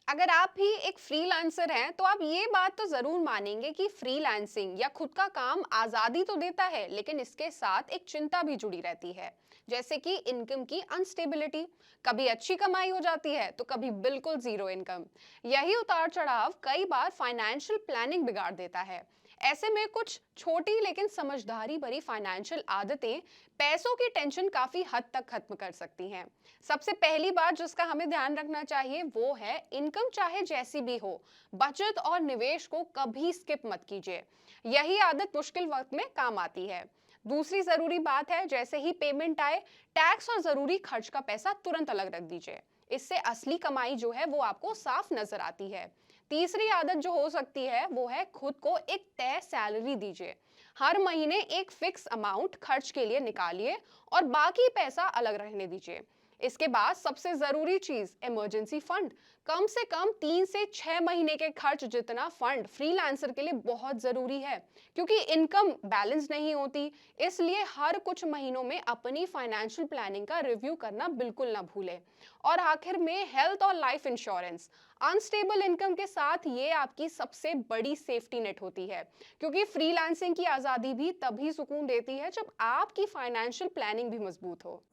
अगर आप भी एक फ्रीलांसर हैं, तो आप ये बात तो ज़रूर मानेंगे कि फ्रीलांसिंग या खुद का काम आज़ादी तो देता है, लेकिन इसके साथ एक चिंता भी जुड़ी रहती है। जैसे कि इनकम की अनस्टेबिलिटी, कभी अच्छी कमाई हो जाती है, तो कभी बिल्कुल ज़ीरो इनकम। यही उतार-चढ़ाव कई बार फाइनेंशियल प्लानिंग बिगाड़ देता है। ऐसे में कुछ छोटी लेकिन समझदारी भरी फाइनेंशियल आदतें पैसों की टेंशन काफ़ी हद तक खत्म कर सकती हैं। सबसे पहली बात जिसका हमें ध्यान रखना चाहिए वो है इनकम चाहे जैसी भी हो, बचत और निवेश को कभी स्किप मत कीजिए। यही आदत मुश्किल वक्त में काम आती है। दूसरी जरूरी बात है, जैसे ही पेमेंट आए, टैक्स और जरूरी खर्च का पैसा तुरंत अलग रख दीजिए। इससे असली कमाई जो है वो आपको साफ नजर आती है। तीसरी आदत जो हो सकती है वो है खुद को एक तय सैलरी दीजिए। हर महीने एक फिक्स अमाउंट खर्च के लिए निकालिए और बाकी पैसा अलग रहने दीजिए। इसके बाद सबसे जरूरी चीज इमरजेंसी फंड, कम से कम 3 से 6 महीने के खर्च जितना फंड फ्रीलांसर के लिए बहुत जरूरी है, क्योंकि इनकम बैलेंस नहीं होती। इसलिए हर कुछ महीनों में अपनी फाइनेंशियल प्लानिंग का रिव्यू करना बिल्कुल ना भूलें। और आखिर में हेल्थ और लाइफ इंश्योरेंस, अनस्टेबल इनकम के साथ ये आपकी सबसे बड़ी सेफ्टी नेट होती है, क्योंकि फ्रीलांसिंग की आज़ादी भी तभी सुकून देती है जब आपकी फाइनेंशियल प्लानिंग भी मजबूत हो।